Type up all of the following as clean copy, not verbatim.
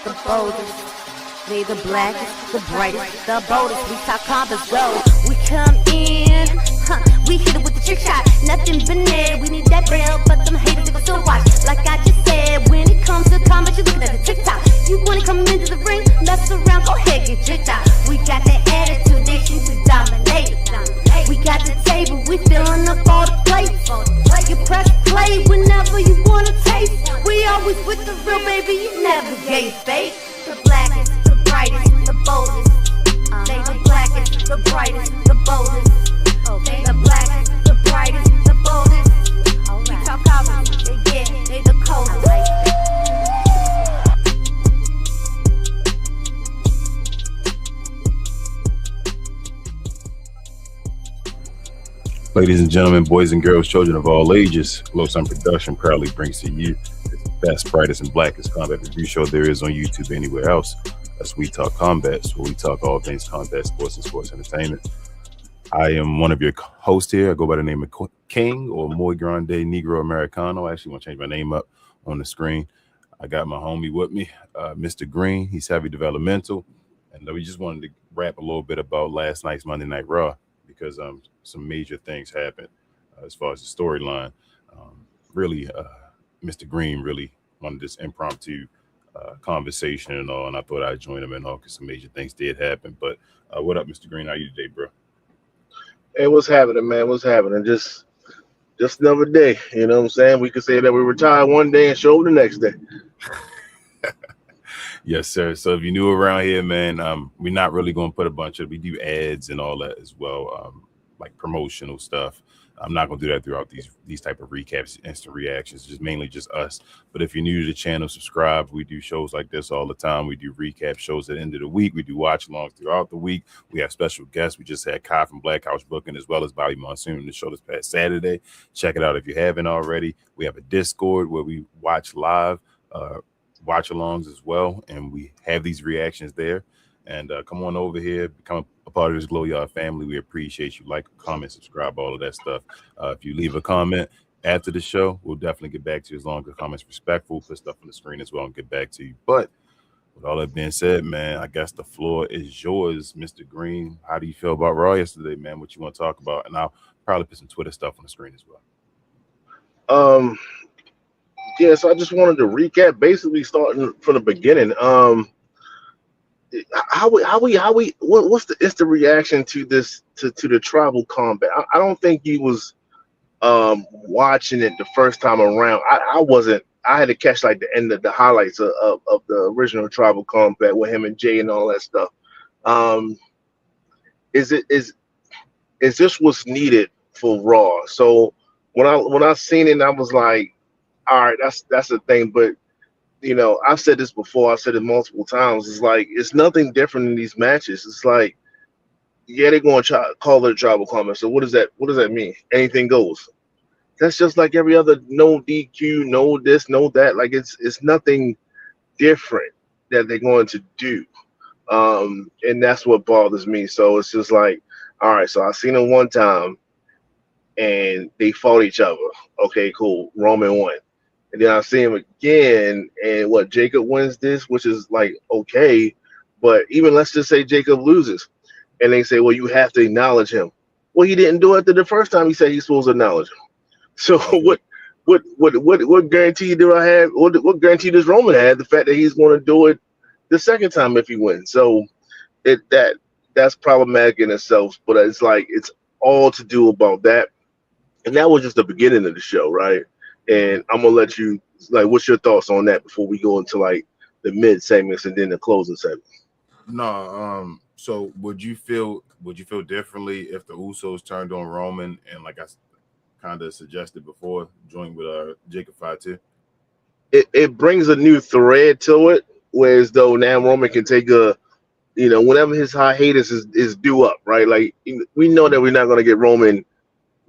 the boldest. They the blackest, the brightest, the boldest. We talk combos, go. We come in, we hit it with the trick shot. Nothing but net, we need that bill, but them haters, they gon' still watch. Like I just said, when it comes to combat, you looking at the TikTok. You wanna come into the ring, mess around, go ahead, get tricked out. We got that attitude, they shoot to dominate. We got the table, we filling up all the plates. You press play whenever you wanna taste. We always with the real, baby, you never gave fake. The blackest, the brightest, the boldest. They the blackest, the brightest, the boldest. They the blackest, the brightest, the boldest. We talk combos, they the coldest. Ladies and gentlemen, boys and girls, children of all ages, Low Sun Production proudly brings to you the best, brightest, and blackest combat review show there is on YouTube anywhere else. That's We Talk Combats, where we talk all things combat, sports, and sports entertainment. I am one of your hosts here. I go by the name of King or Muy Grande Negro Americano. I actually want to change my name up on the screen. I got my homie with me, Mr. Green. He's heavy developmental. And we just wanted to rap a little bit about last night's Monday Night Raw, because some major things happened as far as the storyline. Mr. Green really wanted this impromptu conversation and all, and I thought I'd join him in all because some major things did happen. But what up, Mr. Green? How you today, bro? Hey, what's happening, man? What's happening? Just another day. You know what I'm saying? We could say that we retire one day and show up the next day. Yes, sir. So if you're new around here, man, we're not really going to put we do ads and all that as well, like promotional stuff. I'm not going to do that throughout these type of recaps, instant reactions, just mainly just us. But if you're new to the channel, subscribe. We do shows like this all the time. We do recap shows at the end of the week. We do watch alongs throughout the week. We have special guests. We just had Kai from Black House Booking, as well as Bobby Monsoon in the show this past Saturday. Check it out if you haven't already. We have a Discord where we watch live, watch alongs as well, and we have these reactions there. And come on over here, become a part of this Glow Yard family. We appreciate you. Like, comment, subscribe, all of that stuff. If you leave a comment after the show, we'll definitely get back to you as long as the comment's respectful. Put stuff on the screen as well and get back to you. But with all that being said, man, I guess the floor is yours, Mr. Green. How do you feel about Raw yesterday, man? What you want to talk about? And I'll probably put some Twitter stuff on the screen as well. Yeah, so I just wanted to recap, basically starting from the beginning. What's the instant reaction to this, to the tribal combat? I don't think he was watching it the first time around. I wasn't. I had to catch like the end of the highlights of the original tribal combat with him and Jay and all that stuff. Is this what's needed for Raw? So when I seen it, I was like, all right, that's the thing. But you know, I've said this before. I've said it multiple times. It's like it's nothing different in these matches. It's like, yeah, they're going to call it a tribal combat. So what does that mean? Anything goes. That's just like every other no DQ, no this, no that. Like it's nothing different that they're going to do. And that's what bothers me. So it's just like, all right, so I seen them one time and they fought each other. Okay, cool. Roman won. And then I see him again, and Jacob wins this, which is like, okay. But even let's just say Jacob loses. And they say, well, you have to acknowledge him. Well, he didn't do it the first time he said he's supposed to acknowledge him. So what guarantee do I have? What guarantee does Roman have? The fact that he's going to do it the second time if he wins. So that's problematic in itself. But it's like it's all to do about that. And that was just the beginning of the show, right? And I'm gonna let you, like, what's your thoughts on that before we go into like the mid segments and then the closing segment? No, so would you feel differently if the Usos turned on Roman and, like I kind of suggested before, joined with Jacob Fatu? It brings a new thread to it, whereas though now Roman can take whenever his hiatus is due up, right? Like we know that we're not gonna get Roman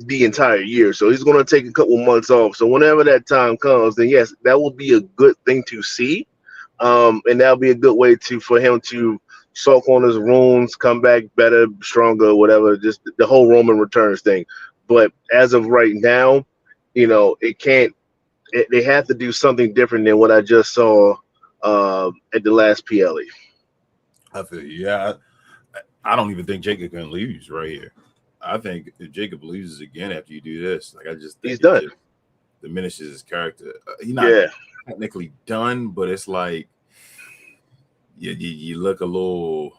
the entire year, so he's going to take a couple months off. So whenever that time comes, then yes, that will be a good thing to see, and that'll be a good way for him to soak on his runes, come back better, stronger, whatever. Just the whole Roman returns thing. But as of right now, it can't. They have to do something different than what I just saw at the last PLE. I feel you. Yeah, I don't even think Jacob can lose right here. I think if Jacob loses again after you do this, like I just think He's done. just diminishes his character. He's not technically done, but it's like you look a little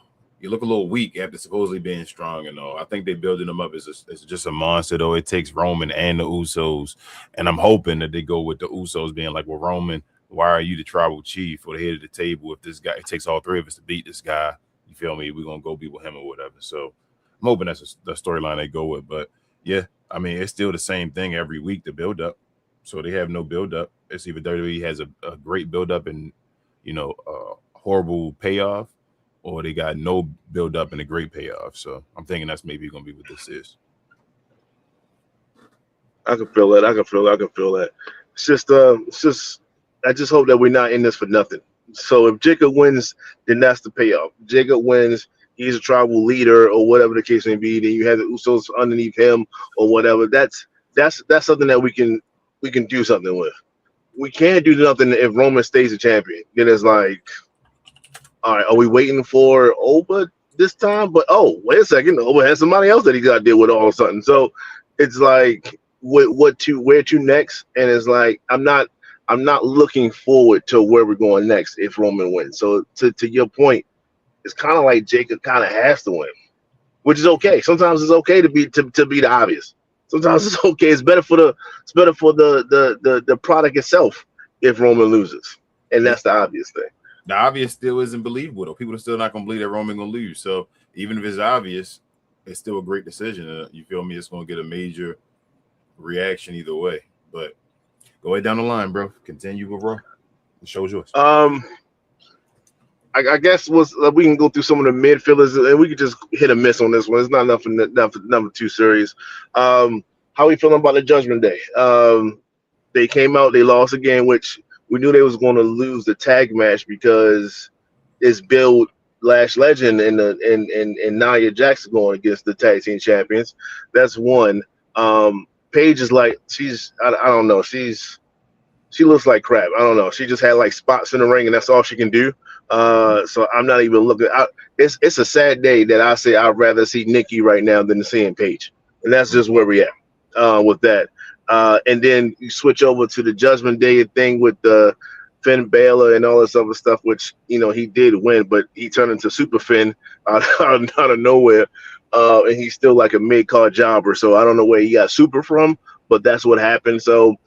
weak after supposedly being strong and all. I think they're building him up as just a monster, though. It takes Roman and the Usos, and I'm hoping that they go with the Usos being like, well, Roman, why are you the tribal chief or the head of the table? If this guy, it takes all three of us to beat this guy, you feel me? We're gonna go be with him or whatever. So I'm hoping that's the storyline they go with. But yeah, I mean, it's still the same thing every week, the build up. So they have no build up. It's either WWE has a great build up and horrible payoff, or they got no build up and a great payoff. So I'm thinking that's maybe going to be what this is. I can feel that. I can feel that. It's just, I just hope that we're not in this for nothing. So if Jacob wins, then that's the payoff. Jacob wins, he's a tribal leader or whatever the case may be. Then you have the Usos underneath him or whatever. That's something that we can do something with. We can't do nothing if Roman stays a champion. Then it's like, all right, are we waiting for Oba this time? But oh, wait a second, Oba has somebody else that he got to deal with all of a sudden. So it's like, where to next? And it's like, I'm not looking forward to where we're going next if Roman wins. So to your point, it's kind of like Jacob kind of has to win, which is okay. Sometimes it's okay to be the obvious. Sometimes it's okay. It's better for the product itself if Roman loses, and that's the obvious thing. The obvious still isn't believable, though. People are still not going to believe that Roman going to lose. So even if it's obvious, it's still a great decision. You feel me? It's going to get a major reaction either way. But go ahead down the line, bro. Continue with Raw. The show's yours. I guess we can go through some of the midfielders, and we could just hit a miss on this one. It's not nothing too serious. How are we feeling about the Judgment Day? They came out, they lost again, which we knew they was going to lose the tag match because it's Bill Lash Legend and Nia Jax going against the tag team champions. That's one. Paige is like I don't know. She looks like crap. I don't know. She just had like spots in the ring, and that's all she can do. So I'm not even looking. It's a sad day that I say I'd rather see Nikki right now than seeing Paige, and that's just where we at with that. And then you switch over to the Judgment Day thing with the Finn Balor and all this other stuff, which he did win, but he turned into Super Finn out of nowhere, and he's still like a mid-card jobber. So I don't know where he got Super from, but that's what happened. So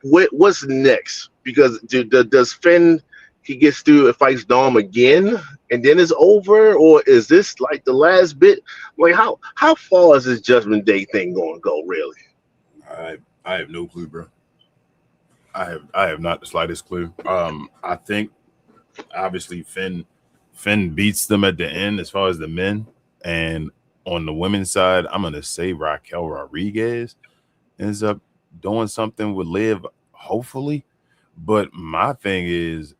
what's next? Because does Finn, he gets through and fights Dom again and then it's over, or is this like the last bit? Like how far is this Judgment Day thing going to go, really? I have no clue, bro. I have not the slightest clue. I think obviously Finn beats them at the end as far as the men, and on the women's side, I'm gonna say Raquel Rodriguez ends up doing something with Liv, hopefully. But my thing is,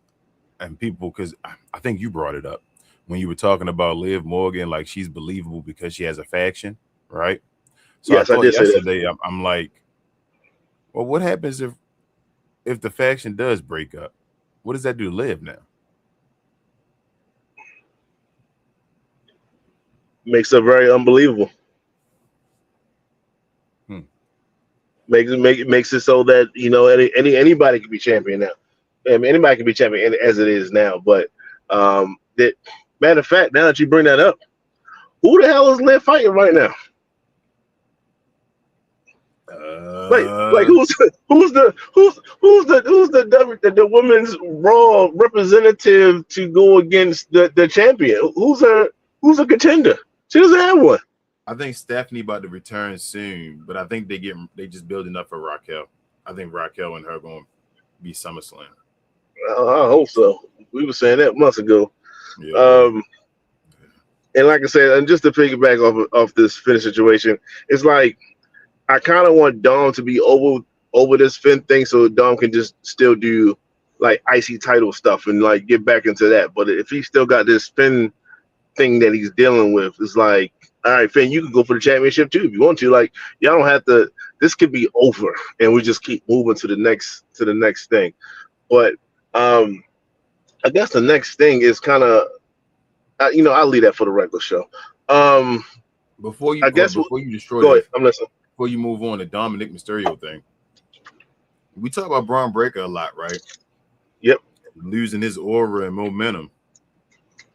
and people, because I think you brought it up when you were talking about Liv Morgan, like she's believable because she has a faction, right? So yes, I thought did yesterday, I'm like, well, what happens if the faction does break up? What does that do to Liv now? Makes her very unbelievable. Makes it so that anybody can be champion now. I mean, anybody can be champion as it is now. But that matter of fact, now that you bring that up, who the hell is Liv fighting right now? Who's the women's Raw representative to go against the champion? Who's a contender? She doesn't have one. I think Stephanie about to return soon, but I think they just building up for Raquel. I think Raquel and her going to be SummerSlam. I hope so. We were saying that months ago. Yeah. And like I said, and just to piggyback off this Finn situation, it's like I kind of want Dom to be over this Finn thing, so Dom can just still do like IC title stuff and like get back into that. But if he still got this Finn thing that he's dealing with, it's like, all right, Finn, you can go for the championship too if you want to. Like, y'all don't have to. This could be over, and we just keep moving to the next thing. But I guess the next thing is kind of, I'll leave that for the regular show. Um, Before I you guess before you destroy go ahead. that, I'm listening. before you move on to Dominic Mysterio thing, we talk about Braun Breaker a lot, right? Yep. Losing his aura and momentum.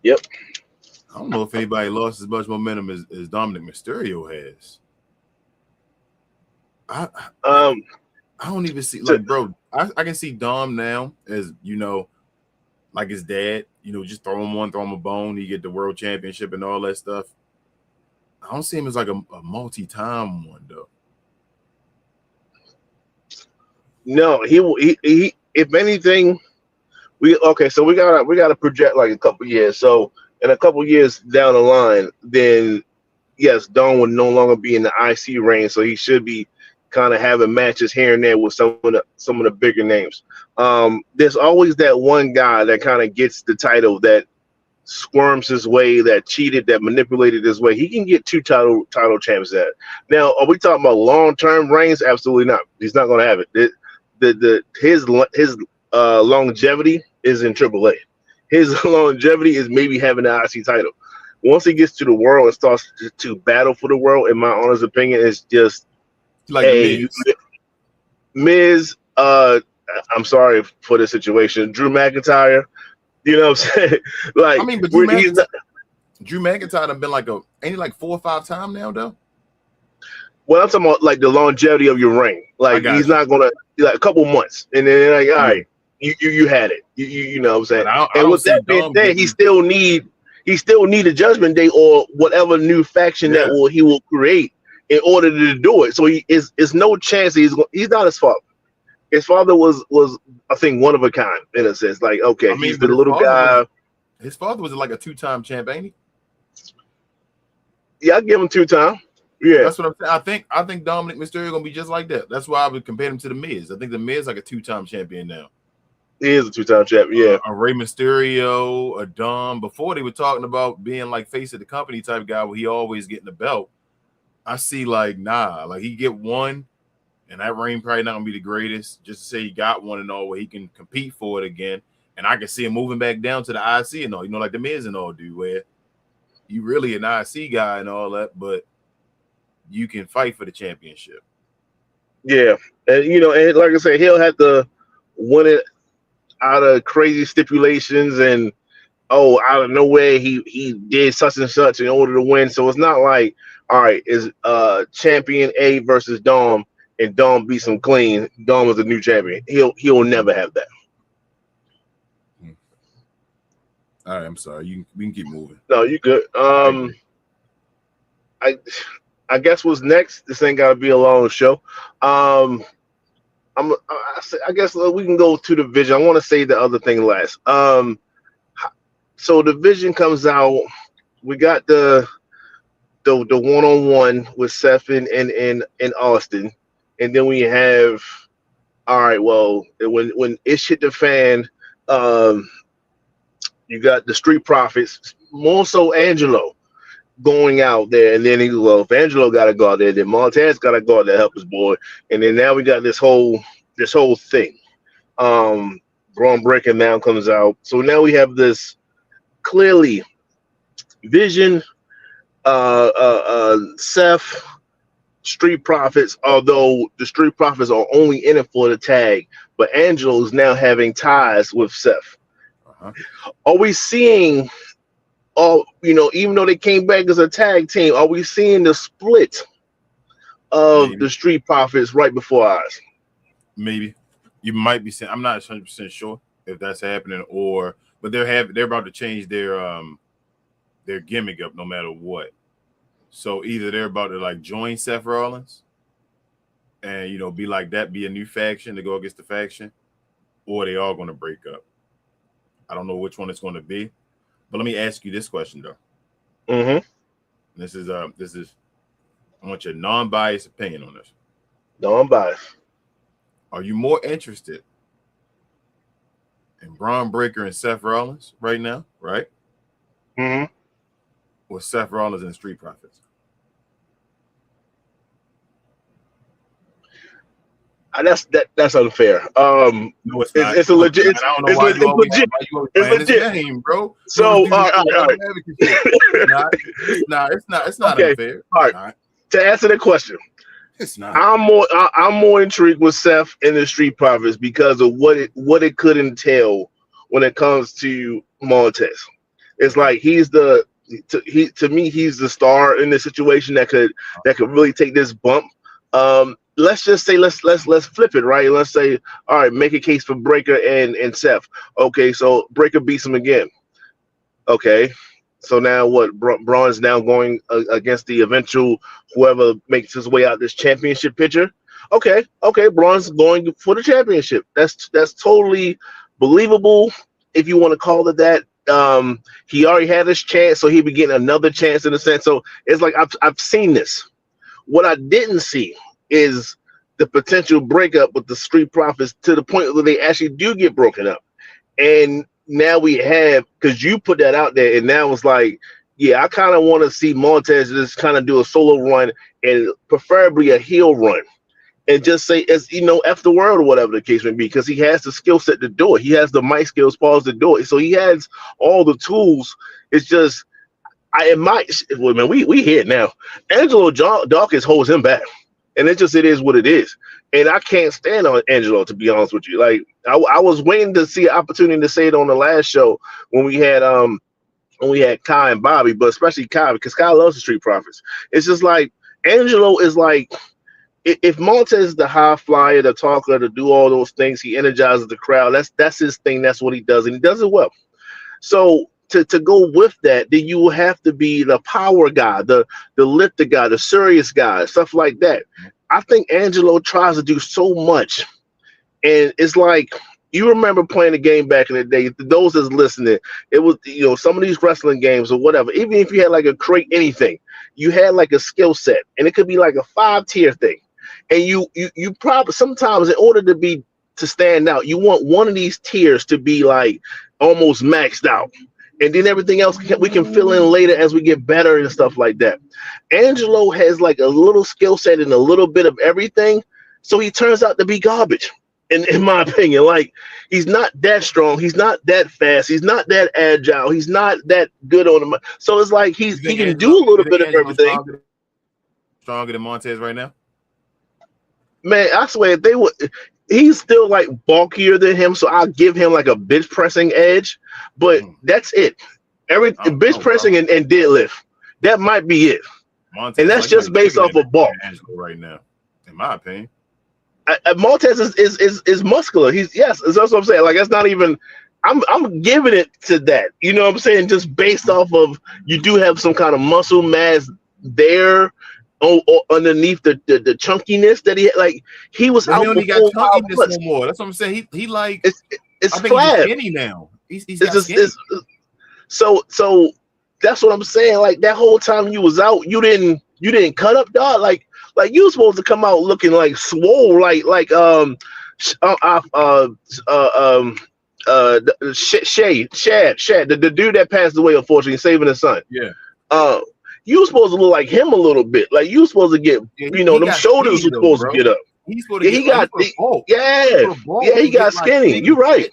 Yep. I don't know if anybody lost as much momentum as Dominic Mysterio has. I Um, I don't even see, to, like, bro, I can see Dom now as, like his dad, just throw him a bone, he get the world championship and all that stuff. I don't see him as like a multi-time one though. no, he if anything, so we gotta project like a couple years. So in a couple years down the line, then yes, Don would no longer be in the IC reign, so he should be kind of having matches here and there with some of the bigger names. There's always that one guy that kind of gets the title, that squirms his way, that cheated, that manipulated his way. He can get two title champs at. Now, are we talking about long-term reigns? Absolutely not. He's not going to have it. His longevity is in AAA. His longevity is maybe having the IC title. Once he gets to the world and starts to battle for the world, in my honest opinion, it's just, Like the hey, Miz. Miz, I'm sorry for the situation. Drew McIntyre, you know what I'm saying? Like, I mean, but Drew McIntyre done been ain't he like 4 or 5 times now though? well, I'm talking about like the longevity of your reign. Like, he's not gonna, like, a couple months, and then like, all right, you had it. You know what I'm saying? But I And don't with see that being Dom said, getting, he still need a Judgment Day or whatever new faction that he will create in order to do it. So is no chance he's not his father. His father was I think one of a kind in a sense. Like, okay, he's the little guy. His father was like a 2-time champ, ain't he? Yeah, I give him 2 times. Yeah, That's what I'm saying. I think Dominic Mysterio gonna be just like that. That's why I would compare him to the Miz. I think the Miz like a 2-time champion now. he is a 2-time champ. Yeah, A Rey Mysterio, a Dom. Before they were talking about being like face of the company type guy where he always getting the belt. I see like he get one, and that reign probably not gonna be the greatest. Just to say he got one and all, where he can compete for it again. And I can see him moving back down to the IC and all, like the Miz and all do, where you really an IC guy and all that, but you can fight for the championship. yeah, and and like I said, he'll have to win it out of crazy stipulations, and out of nowhere he did such and such in order to win. So it's not like, all right, is champion A versus Dom, and Dom beats him clean. Dom is a new champion. He'll never have that. All right, I'm sorry. We can keep moving. No, you good. I guess what's next? This ain't gotta be a long show. I guess we can go to the vision. I want to say the other thing last. So the vision comes out. We got the one-on-one with Seth and Austin, and then we have, all right. Well, when Ish hit the fan, you got the Street Profits, more so Angelo, going out there, and then if Angelo got to go out there, then Montez got to go out there to help his boy, and then now we got this whole thing. Braun Breaker now comes out, so now we have this clearly Vision, Seth, Street Profits. Although the Street Profits are only in it for the tag, but Angelo is now having ties with Seth. Are we seeing? Even though they came back as a tag team, are we seeing the split of the Street Profits right before our eyes? Maybe. You might be saying, I'm not 100% sure if that's happening, but they're about to change their gimmick up no matter what. So either they're about to like join Seth Rollins and be like that, be a new faction to go against the faction, or they all going to break up. I don't know which one it's going to be. But let me ask you this question though. Mm-hmm. This is I want your non-biased opinion on this. Non-biased. Are you more interested in Braun Breaker and Seth Rollins right now, right? Mm-hmm. Or Seth Rollins and Street Profits? That's unfair. No, it's not. It's a legit. I don't know why you always It's playing this legit. game, bro. So, all right. It's not Okay. unfair. All right. To answer the question, It's not. I'm more intrigued with Seth and the Street Profits because of what it could entail when it comes to Montez. It's like he's to me he's the star in this situation that could really take this bump. Let's just say let's flip it, right? Let's say, all right, make a case for Breaker and Seth. Okay, so Breaker beats him again. Okay, so now what? Braun's now going against the eventual whoever makes his way out this championship picture. Okay, Braun's going for the championship. That's totally believable if you want to call it that. He already had his chance, so he'd be getting another chance in a sense. So it's like I've seen this. What I didn't see is the potential breakup with the Street Profits to the point where they actually do get broken up. And now we have, because you put that out there, and now it's like, yeah, I kind of want to see Montez just kind of do a solo run and preferably a heel run. And just say, as you know, F the world or whatever the case may be, because he has the skill set to do it. He has the mic skills, pause to do it. So he has all the tools. It's just, we here now. Angelo Dawkins holds him back. And it is what it is. And I can't stand on Angelo, to be honest with you. Like I was waiting to see an opportunity to say it on the last show when we had Kai and Bobby, but especially Kai, because Kai loves the Street Profits. It's just like Angelo is like, if Montez is the high flyer, the talker, to do all those things, he energizes the crowd. That's his thing. That's what he does, and he does it well. So to go with that, then you will have to be the power guy, the lifter guy, the serious guy, stuff like that. I think Angelo tries to do so much, and it's like, you remember playing the game back in the day. Those that's listening, it was, some of these wrestling games or whatever. Even if you had like a crate, anything, you had like a skill set, and it could be like a 5-tier thing. And you probably sometimes, in order to stand out, you want one of these tiers to be like almost maxed out. And then everything else we can fill in later as we get better and stuff like that. Angelo has like a little skill set and a little bit of everything, so he turns out to be garbage. In my opinion, like, he's not that strong, he's not that fast, he's not that agile, he's not that good on the. So it's like he can do a little bit of everything. Stronger than Montez right now? Man, I swear, if they would. He's still like bulkier than him, so I'll give him like a bench pressing edge, but that's it. Bench pressing and deadlift, that might be it. Montez, and that's just based off of bulk right now, in my opinion. Montez is muscular. That's what I'm saying. Like, that's not even. I'm giving it to that. You know what I'm saying? Just based off of, you do have some kind of muscle mass there. Or underneath the chunkiness that he had, like, he was out. He only got chunkiness no more. That's what I'm saying. He like, it's flat. He's skinny now. He's so that's what I'm saying. Like, that whole time you was out, you didn't cut up, dog. Like you were supposed to come out looking like swole, like Shad, the dude that passed away, unfortunately, saving his son. Yeah. You were supposed to look like him a little bit. Like, you were supposed to get, them shoulders were supposed to get up. He's supposed to he got skinny. Like, you're right.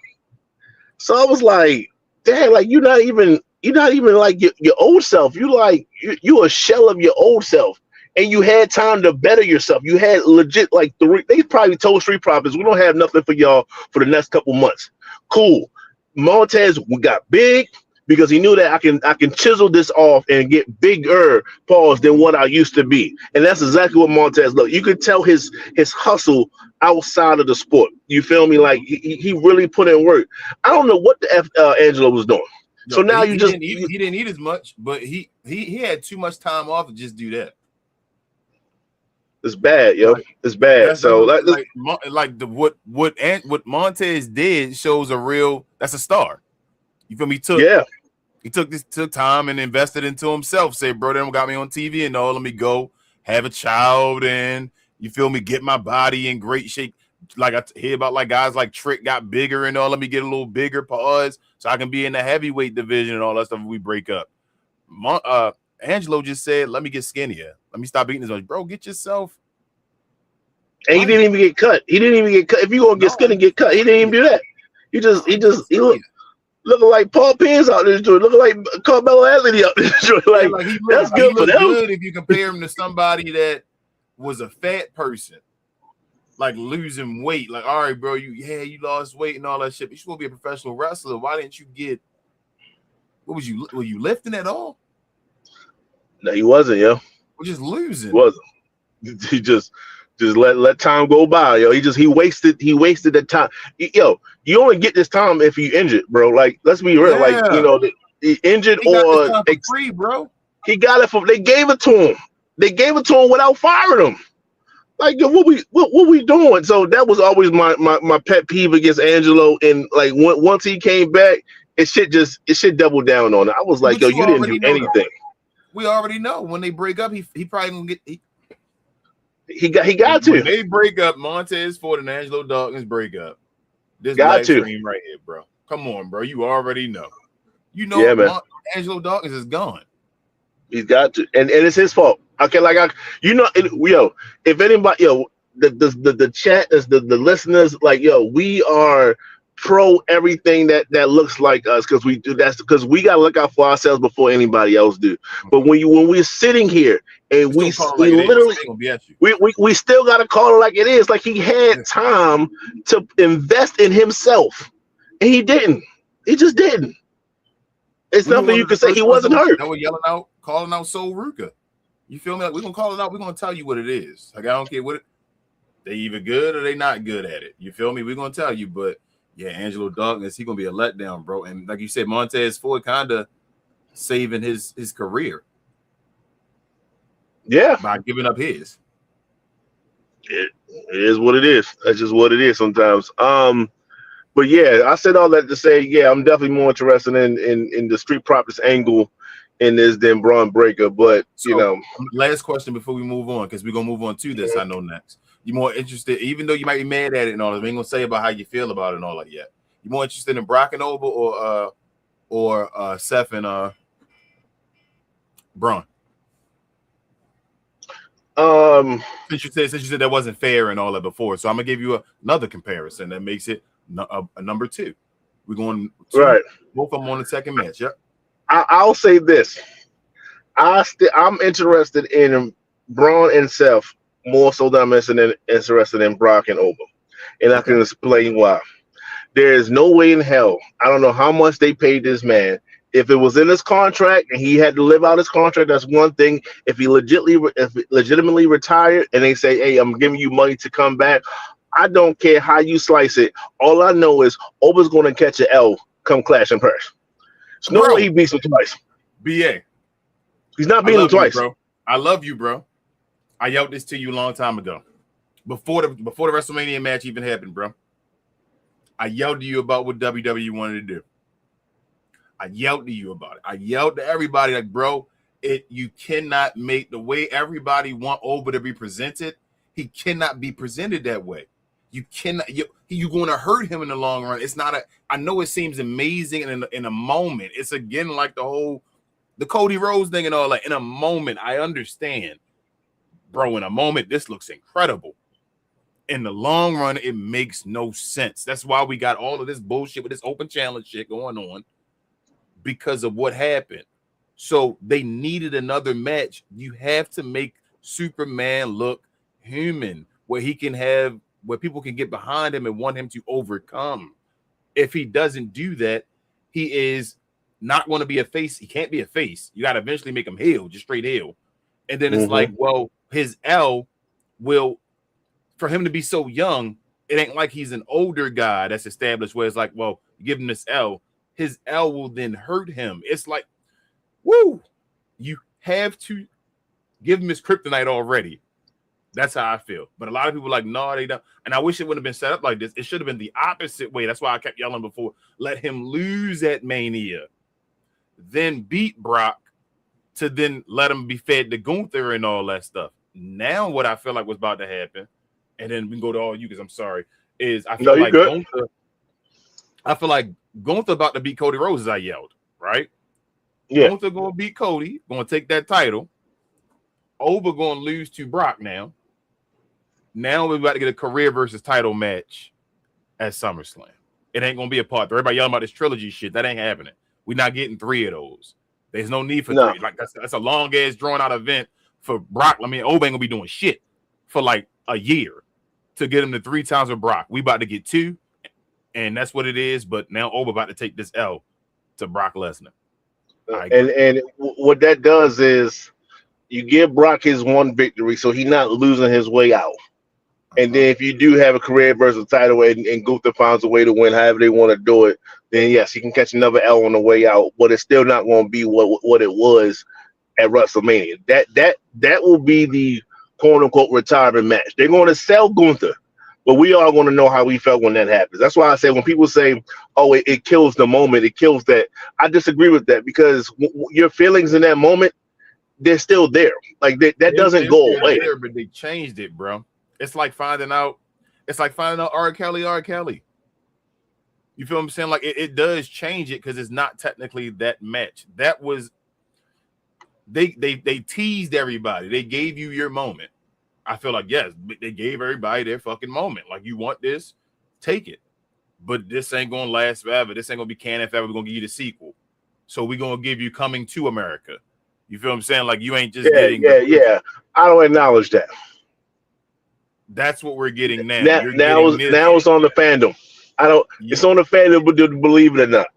So I was like, damn, like, you're not even like your old self. You a shell of your old self. And you had time to better yourself. You had legit, like, they probably told Street Profits, we don't have nothing for y'all for the next couple months. Cool. Montez got big, because he knew that I can chisel this off and get bigger than what I used to be. And that's exactly what Montez looked. You could tell his hustle outside of the sport. You feel me? Like, he really put in work. I don't know what the F Angelo was doing. So now he didn't eat as much, but he had too much time off to just do that. It's bad, yo. It's bad. So what Montez did shows that's a star. You feel me? He took time and invested into himself. Say, bro, they don't got me on TV and all. Let me go have a child and, you feel me, get my body in great shape. Like, I hear about, like, guys like Trick got bigger and all. Let me get a little bigger, pause, so I can be in the heavyweight division and all that stuff when we break up. Angelo just said, let me get skinnier. Let me stop eating as much. Bro, get yourself. And he didn't even get cut. He didn't even get cut. If you gonna get skinned and get cut, he didn't even do that. He looking like Paul Pierce out there, looking like Carmelo Anthony out there. Like that's good for them. Good if you compare him to somebody that was a fat person, like losing weight. Like, all right, bro, you lost weight and all that shit. But you're supposed to be a professional wrestler. Why didn't you get? Were you lifting at all? No, he wasn't, yo. We're just losing. He wasn't. He just let time go by, yo. He wasted the time. Yo, you only get this time if you injured, bro. Like, let's be real. Yeah. Like, you know, he injured or free, bro. He got it from. They gave it to him. They gave it to him without firing him. Like, yo, what we doing? So that was always my pet peeve against Angelo. And like once he came back, it should double down on it. I was like, yo, you didn't do anything. We already know when they break up, he probably gonna get. He got to. When they break up, Montez Ford and Angelo Dawkins break up. This live stream right here, bro. Come on, bro. You already know. You know, yeah, Angelo Dawkins is gone. He's got to, and it's his fault. Okay, like if anybody, the chat is the listeners, like, we are pro everything that looks like us, because we do. That's because we gotta look out for ourselves before anybody else do. But when we're sitting here and we literally we still gotta call it like it is. Like, he had time to invest in himself, and he didn't. He just didn't. It's nothing you can say. He wasn't hurt. We're yelling out, calling out Sol Ruka. You feel me? Like, we're gonna call it out. We're gonna tell you what it is. Like, I don't care what they either good or they not good at it. You feel me? We're gonna tell you. But yeah, Angelo Dawkins, he gonna be a letdown, bro. And like you said, Montez Ford kind of saving his career. Yeah, by giving up his. It is what it is. That's just what it is sometimes. But yeah, I said all that to say, yeah, I'm definitely more interested in the Street Profits angle in this than Braun Breaker. But last question before we move on, because we're gonna move on to this. I know next. You more interested, even though you might be mad at it and all that, we ain't gonna say about how you feel about it and all that yet. You more interested in Brock and Oba or Seth and Braun? Since you said that wasn't fair and all that before, so I'm gonna give you another comparison that makes it a number two. We're going right. Both of them on the second match. Yep. I'll say this. I'm interested in Braun and Seth more so than I'm interested in Brock and Oba, and I can explain why. There is no way in hell. I don't know how much they paid this man. If it was in his contract and he had to live out his contract, that's one thing. If he legitimately retired and they say, "Hey, I'm giving you money to come back," I don't care how you slice it. All I know is Oba's going to catch an L come Clash in Paris. There's no way he beats him twice. BA. He's not beating him twice. Bro. I love you, bro. I yelled this to you a long time ago. Before the WrestleMania match even happened, bro. I yelled to you about what WWE wanted to do. I yelled to you about it. I yelled to everybody, like, bro, you cannot make the way everybody want Oba to be presented. He cannot be presented that way. You cannot. You're going to hurt him in the long run. It's not I know it seems amazing, and in a moment, it's again like the Cody Rhodes thing and all that. In a moment, I understand, bro. In a moment, this looks incredible. In the long run, it makes no sense. That's why we got all of this bullshit with this open challenge shit going on, because of what happened. So they needed another match. You have to make Superman look human, where people can get behind him and want him to overcome. If he doesn't do that, he is not going to be a face. He can't be a face. You got to eventually make him heel, just straight heel. And then it's like, well, his L will, for him to be so young, it ain't like he's an older guy that's established where it's like, well, you give him this L, his L will then hurt him. It's like, woo, you have to give him his kryptonite already. That's how I feel. But a lot of people are like, no, they don't. And I wish it wouldn't have been set up like this. It should have been the opposite way. That's why I kept yelling before. Let him lose at Mania, then beat Brock, to then let him be fed to Gunther and all that stuff. Now what I feel like was about to happen, and then we can go to all you because I'm sorry, is I feel like Gunther about to beat Cody Rhodes, as I yelled, right? Yeah. Gunther going to beat Cody, going to take that title. Oba going to lose to Brock now. Now we're about to get a career versus title match at SummerSlam. It ain't gonna be a part. Everybody yelling about this trilogy shit. That ain't happening. We're not getting 3 of those. There's no need for 3. Like that's a long ass drawn out event for Brock. I mean, Oba ain't gonna be doing shit for like a year to get him to 3 times with Brock. We about to get 2, and that's what it is. But now Oba about to take this L to Brock Lesnar. And what that does is you give Brock his 1 victory, so he's not losing his way out. And then if you do have a career versus title and Gunther finds a way to win, however they want to do it, then yes, he can catch another L on the way out. But it's still not going to be what it was at WrestleMania. That will be the quote unquote retirement match. They're going to sell Gunther, but we are going to know how we felt when that happens. That's why I say when people say, "Oh, it kills the moment," it kills that. I disagree with that because your feelings in that moment, they're still there. Like that doesn't go away. There, but they changed it, bro. It's like finding out R. Kelly. You feel what I'm saying? Like it does change it because it's not technically that match. That was they teased everybody. They gave you your moment. I feel like yes, they gave everybody their fucking moment. Like you want this, take it. But this ain't gonna last forever. This ain't gonna be canon forever. We're gonna give you the sequel. So we're gonna give you Coming to America. You feel what I'm saying? Like you ain't just getting yeah. I don't acknowledge that. That's what we're getting now. Now it's on the fandom. It's on the fandom, but believe it or not.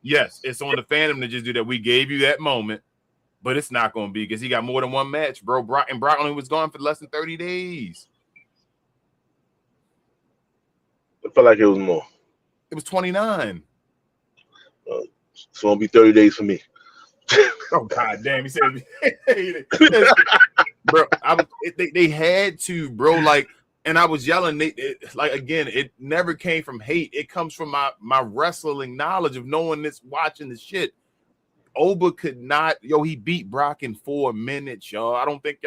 Yes, it's on the fandom to just do that. We gave you that moment, but it's not going to be because he got more than 1 match, bro. Brock only was gone for less than 30 days. I felt like it was more. It was 29. It's going to be 30 days for me. Oh god damn! He said, "Bro, they had to, bro." Like, and I was yelling. It never came from hate. It comes from my wrestling knowledge of knowing this, watching this shit. Oba could not. He beat Brock in 4 minutes, y'all. I don't think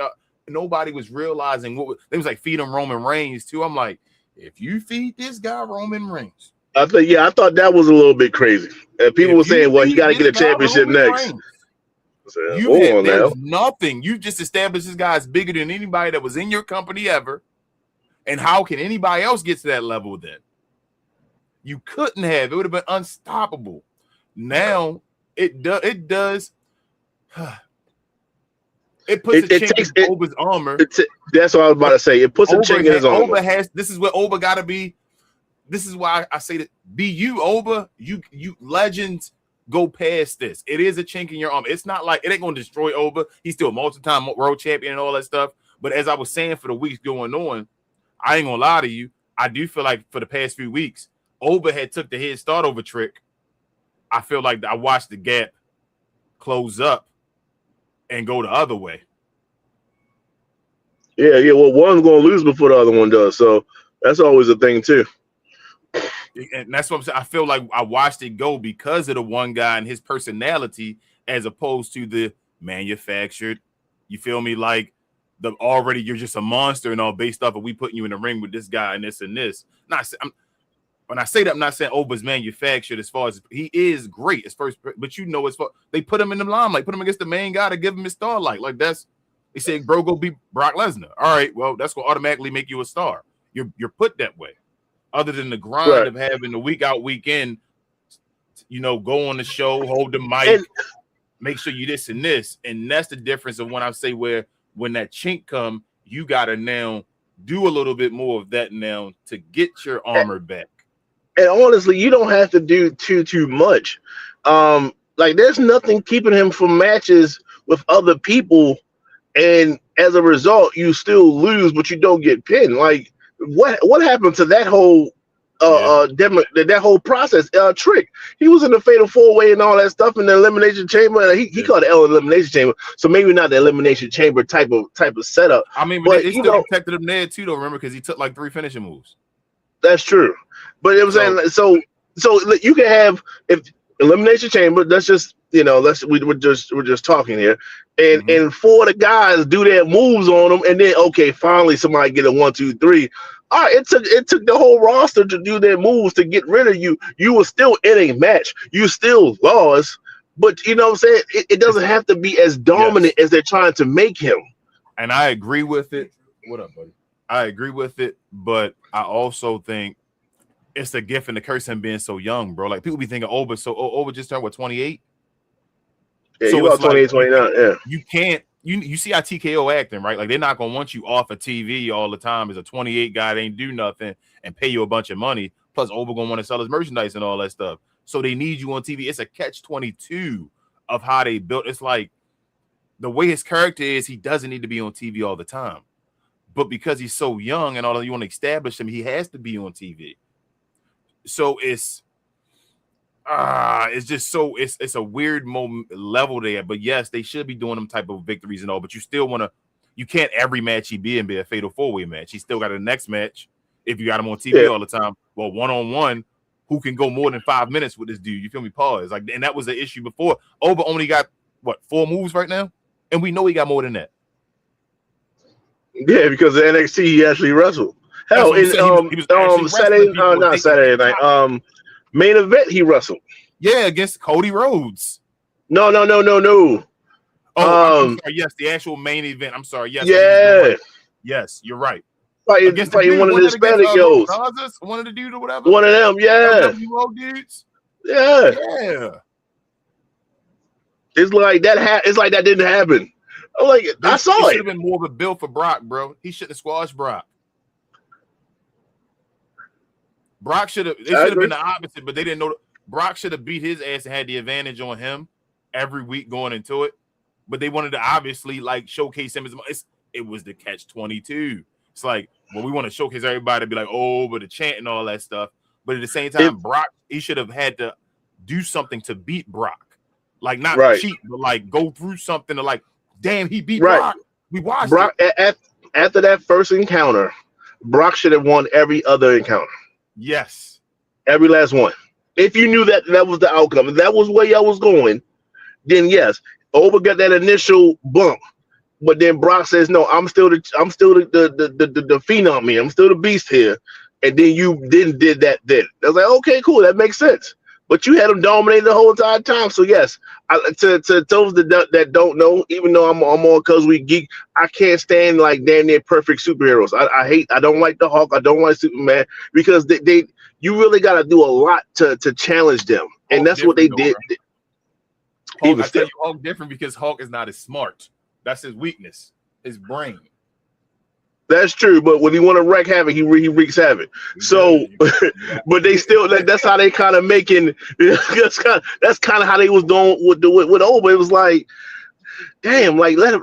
nobody was realizing they was like feed him Roman Reigns too. I'm like, if you feed this guy Roman Reigns, I thought that was a little bit crazy. And people were saying, "Well, you got to get a championship next." There's nothing. You just established this guy's bigger than anybody that was in your company ever. And how can anybody else get to that level then? You couldn't have. It would have been unstoppable. Now it does. It puts a chink in Oba's armor. That's what I was about to say. It puts a chink in his armor. This is what Oba got to be. This is why I say that. Be you, Oba. You legends. Go past this. It is a chink in your armor. It's not like it ain't gonna destroy Oba. He's still a multi-time world champion and all that stuff. But as I was saying for the weeks going on, I ain't gonna lie to you. I do feel like for the past few weeks, Oba had took the head start over trick. I feel like I watched the gap close up and go the other way. Yeah. Well, one's gonna lose before the other one does. So that's always a thing too. And that's what I'm saying. I feel like I watched it go because of the one guy and his personality, as opposed to the manufactured. You feel me? Like you're just a monster and all based off of we putting you in the ring with this guy and this and this. When I say that, I'm not saying Oba's manufactured as far as he is great as first, but as far they put him in the limelight, put him against the main guy to give him his starlight. Like they said, bro, go beat Brock Lesnar. All right, well, that's gonna automatically make you a star. You're put that way. Other than the grind of having the week out, week in, go on the show, hold the mic, make sure you this and this. And that's the difference of when I say when that chink come, you got to now do a little bit more of that now to get your armor back. And honestly, you don't have to do too much. Like there's nothing keeping him from matches with other people. And as a result, you still lose, but you don't get pinned. Like, what happened to that whole that whole process? Trick, he was in the fatal 4-way and all that stuff in the elimination chamber. He called it elimination chamber, so maybe not the elimination chamber type of setup. I mean, but they still protected him there too, though. Remember, because he took like 3 finishing moves. That's true, but it was so you can have if elimination chamber. That's just we're just talking here, and 4 of the guys do their moves on them, and then finally somebody get a 1, 2, 3. All right, it took the whole roster to do their moves to get rid of you. You were still in a match. You still lost, but you know what I'm saying? It doesn't have to be as dominant as they're trying to make him. And I agree with it. What up, buddy? I agree with it, but I also think it's a gift and a curse him being so young, bro. Like people be thinking Oba, so Oba just turned what 28. Yeah, So you it's about 28, 29. Yeah. you can't you see how TKO acting, right? Like they're not gonna want you off of TV all the time as a 28 guy that ain't do nothing and pay you a bunch of money. Plus, Oba gonna want to sell his merchandise and all that stuff. So they need you on TV. It's a catch-22 of how they built. It's like the way his character is, he doesn't need to be on TV all the time. But because he's so young and all that, you want to establish him, he has to be on TV. So it's just so it's a weird moment level there. But yes, they should be doing them type of victories and all. But you still want to, you can't every match he be in be a fatal 4-way match. He still got a next match if you got him on TV all the time. Well, one-on-one, who can go more than 5 minutes with this dude? You feel me? Pause. Like, and that was the issue before. Oba only got what 4 moves right now, and we know he got more than that. Yeah, because the NXT he actually wrestled. Hell, in he was Saturday, not Saturday night. Main event he wrestled. Yeah, against Cody Rhodes. No. Oh, I'm sorry. Yes, the actual main event. I'm sorry. Yes. Yeah. Yes, you're right. Fighting one of the Hispanic girls. One of the dudes or whatever. One of them, yeah. WO dudes. Yeah. Yeah. It's like that. It's like that didn't happen. I'm like, I saw it. Should have been more of a bill for Brock, bro. He shouldn't have squashed Brock. Brock should have. It should have been the opposite, but they didn't know. Brock should have beat his ass and had the advantage on him every week going into it. But they wanted to obviously like showcase him as it was the catch-22. It's like, well, we want to showcase everybody to be like, oh, but the chant and all that stuff. But at the same time, Brock, he should have had to do something to beat Brock. Like not cheat, but like go through something to like, damn, he beat Brock. We watched Brock after that first encounter. Brock should have won every other encounter. Yes, every last one. If you knew that was the outcome, if that was where y'all was going, then yes, Oba got that initial bump. But then Brock says, "No, I'm still the phenom me. I'm still the beast here." And then you did that. Then I was like, "Okay, cool, that makes sense." But you had him dominate the whole entire time. So yes, to those that don't know, even though I'm on Cause We Geek, I can't stand like damn near perfect superheroes. I don't like the Hulk. I don't like Superman because you really got to do a lot to challenge them, and that's what they did. Hulk, I tell you, Hulk different because Hulk is not as smart. That's his weakness, his brain. That's true, but when he want to wreak havoc, he wreaks havoc. So, but they still that's how they kind of making. That's kind of how they was doing with Oba. It was like, damn, like let him.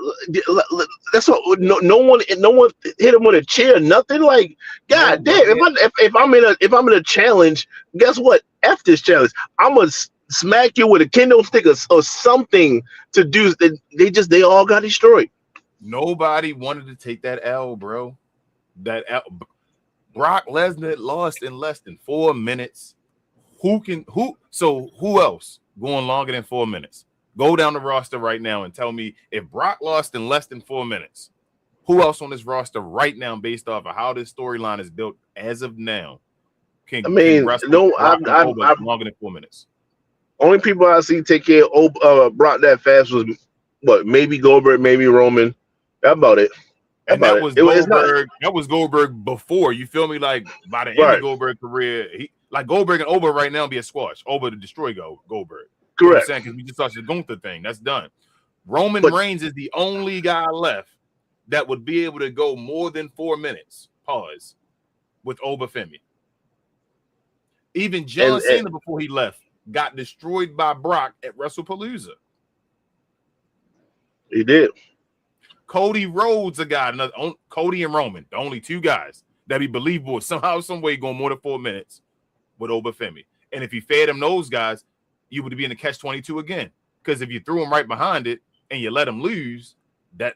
That's what no one hit him with a chair, nothing. Like, god damn, if I'm in a challenge, guess what? F this challenge. I'm gonna smack you with a kendo stick or something to do. They all got destroyed. Nobody wanted to take that L, bro. Brock Lesnar lost in less than 4 minutes. Who else going longer than 4 minutes? Go down the roster right now and tell me if Brock lost in less than 4 minutes, who else on this roster right now, based off of how this storyline is built as of now, can longer than 4 minutes? Only people I see take care of Brock that fast was what, maybe Goldberg, maybe Roman. That's about it. That was Goldberg. That was Goldberg before. You feel me? Like by the end of Goldberg's career, like Goldberg and Oba right now be a squash. Oba to destroy Goldberg. Correct. You know what I'm saying? Because we just touched the Gunther thing. That's done. Roman Reigns is the only guy left that would be able to go more than 4 minutes. Pause. With Oba Femi. Even John Cena before he left got destroyed by Brock at WrestlePalooza. He did. Cody Rhodes, Cody and Roman, the only two guys that be believable somehow, some way going more than 4 minutes with Oba Femi. And if you fed him those guys, you would be in the catch-22 again. Because if you threw him right behind it and you let him lose, that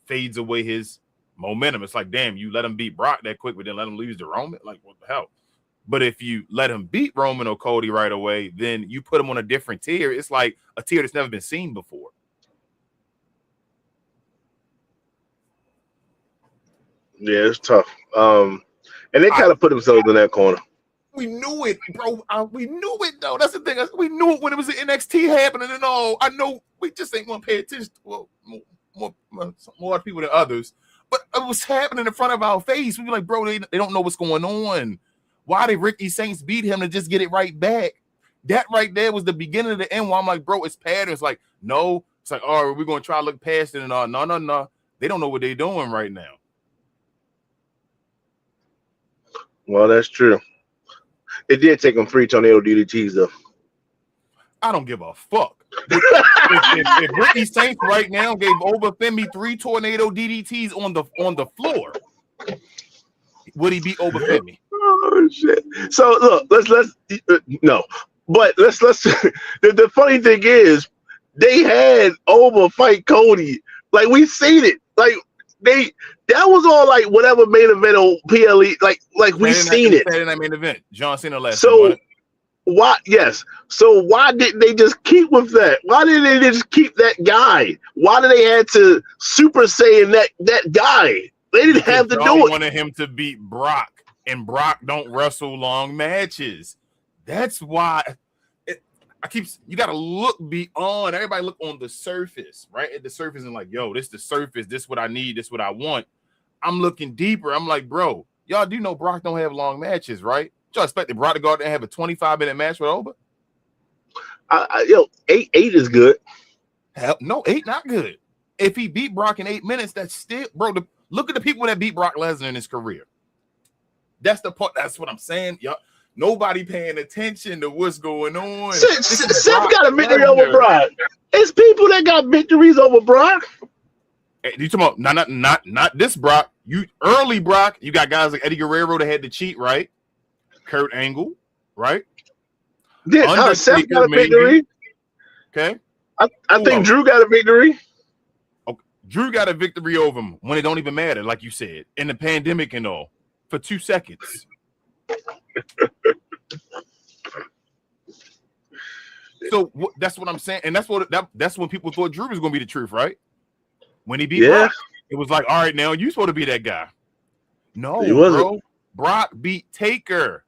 fades away his momentum. It's like, damn, you let him beat Brock that quick, but then let him lose to Roman? Like, what the hell? But if you let him beat Roman or Cody right away, then you put him on a different tier. It's like a tier that's never been seen before. Yeah, it's tough. And they kind of put themselves in that corner. We knew it, bro. We knew it, though. That's the thing. We knew it when it was the NXT happening and all. I know we just ain't want to pay attention to more people than others. But it was happening in front of our face. We were like, bro, they don't know what's going on. Why did Ricky Saints beat him to just get it right back? That right there was the beginning of the end. Where I'm like, bro, it's patterns. Like, no, it's like, all right, we're gonna try to look past it and all. No. They don't know what they're doing right now. Well, that's true. It did take them 3 tornado DDTs though. I don't give a fuck. If Ricky Saints right now gave Obafemi 3 tornado DDTs on the floor, would he beat Obafemi? Oh shit! So look, let's no, but let's the funny thing is they had Oba fight Cody, like we seen it, like that was all like whatever main event on PLE, like we seen it. Saturday night main event, John Cena last. So why? Yes. So why didn't they just keep with that? Why didn't they just keep that guy? Why did they had to Super Saiyan that guy? They didn't have to do it. Wanted him to beat Brock, and Brock don't wrestle long matches. That's why you got to look beyond. Everybody look on the surface, right? At the surface and like, yo, this the surface. This what I need. This what I want. I'm looking deeper. I'm like, bro, y'all do know Brock don't have long matches, right? Y'all expected Brock to go out there and have a 25-minute match with Oba? Yo, 8 is good. Hell, no, 8 not good. If he beat Brock in 8 minutes, that's still, bro. Look at the people that beat Brock Lesnar in his career. That's the part. That's what I'm saying. Y'all, nobody paying attention to what's going on. Seth got a victory over Brock. It's people that got victories over Brock. Hey, you talking about not this Brock? You early Brock. You got guys like Eddie Guerrero that had to cheat, right? Kurt Angle, right? Yeah, Seth got a victory. Okay. I think Drew got a victory. Okay. Drew got a victory over him when it don't even matter, like you said, in the pandemic and all, for 2 seconds. So that's what I'm saying, and that's when people thought Drew was going to be the truth, right? When he beat Brock, it was like, all right, now you supposed to be that guy. No, he wasn't. Bro. Brock beat Taker.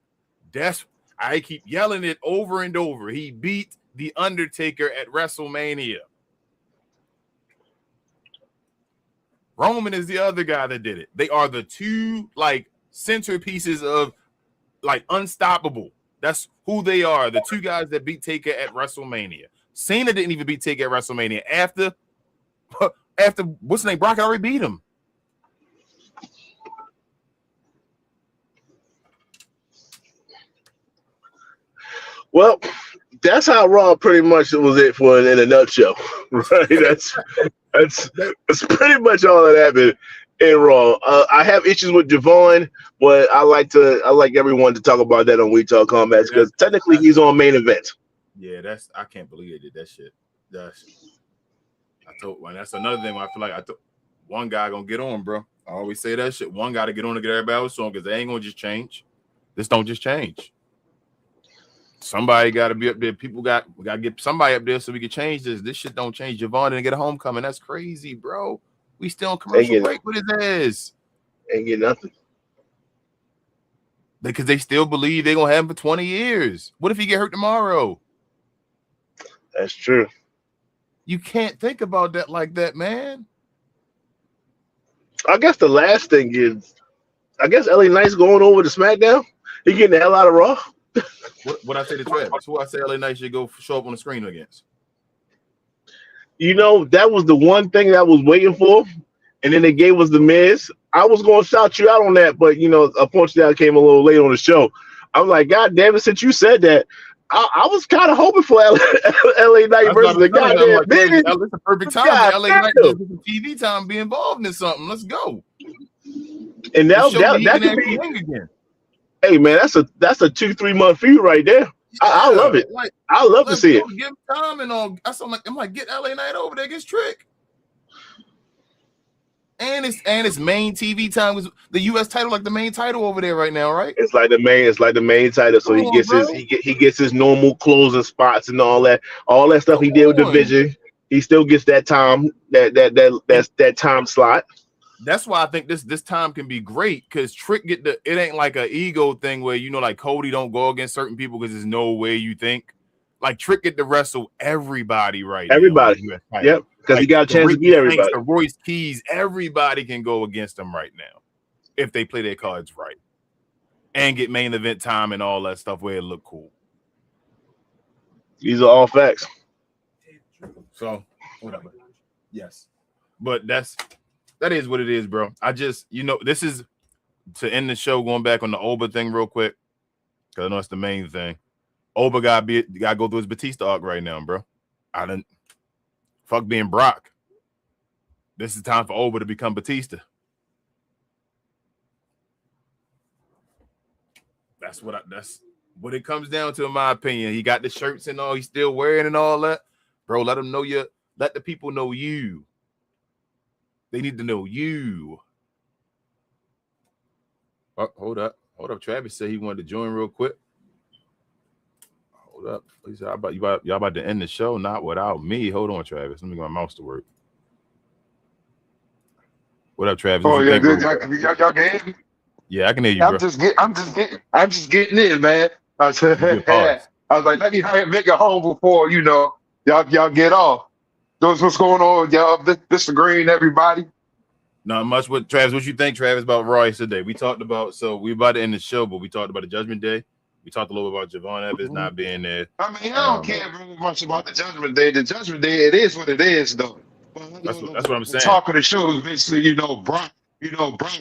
I keep yelling it over and over. He beat The Undertaker at WrestleMania. Roman is the other guy that did it. They are the two like centerpieces of like unstoppable. That's who they are. The two guys that beat Taker at WrestleMania. Cena didn't even beat Taker at WrestleMania. After what's his name? Brock already beat him. Well, that's how Raw pretty much was it for it in a nutshell, right? That's pretty much all that happened in Raw. I have issues with Javon, but I like everyone to talk about that on We Talk Combats because technically he's on main event. Yeah, I can't believe they did that shit. That's another thing where I feel like one guy gonna get on, bro. I always say that shit. One guy to get on to get everybody else on because they ain't gonna just change. This don't just change. Somebody got to be up there. We got to get somebody up there so we can change this. This shit don't change. Javon didn't get a homecoming. That's crazy, bro. We still on commercial break with his ass. Ain't get nothing. Because they still believe they're going to have him for 20 years. What if he get hurt tomorrow? That's true. You can't think about that like that, man. I guess the last thing is, LA Knight's going over to SmackDown. He getting the hell out of Raw. What I say to Travis? Who I say LA Knight should go show up on the screen against? You know, that was the one thing that I was waiting for, and then they gave us the Miz. I was going to shout you out on that, but, you know, unfortunately, I came a little late on the show. I'm like, God damn it, since you said that, I was kind of hoping for LA Knight versus the goddamn Miz. It's a perfect time for LA Knight to get some TV time, be involved in something. Let's go. And that could be again. Hey man, that's a 2-3 month feud right there. I love it. Like, I love to see it. Give time and all. I'm like, get LA Knight over there against Trick. And it's main TV time was the US title, like the main title over there right now, right? It's like the main title. So he gets his normal closing spots and all that stuff he did with Division. He still gets that time, that time slot. That's why I think this time can be great because Trick it ain't like an ego thing where, you know, like Cody don't go against certain people because there's no way you think. Like Trick get to wrestle everybody right Everybody. now. Yep, because he got a chance to beat everybody. The Royce Keys, everybody can go against him right now if they play their cards right and get main event time and all that stuff where it look cool. These are all facts. So whatever. Yes, but that is what it is, bro. I just, this is to end the show. Going back on the Oba thing real quick, because I know it's the main thing. Oba got to go through his Batista arc right now, bro. Fuck being Brock. This is time for Oba to become Batista. That's what it comes down to, in my opinion. He got the shirts and all he's still wearing and all that. Bro, let the people know you. They need to know you. Oh, hold up. Travis said he wanted to join real quick. Hold up. He said, y'all about to end the show? Not without me. Hold on, Travis. Let me get my mouse to work. What up, Travis? Oh yeah, y'all game? Yeah, I can hear you, bro. I'm just getting in, man. I was like, let me make it home before y'all get off. What's going on, y'all? This the green, everybody. Not much. What Travis? What you think, Travis, about Raw today? We talked about, so we about to end the show, but we talked about the Judgment Day. We talked a little bit about Javon Evans not being there. I mean, I don't care very much about the Judgment Day. The Judgment Day, it is what it is, though. That's what I'm saying. Talk of the show is basically, Brock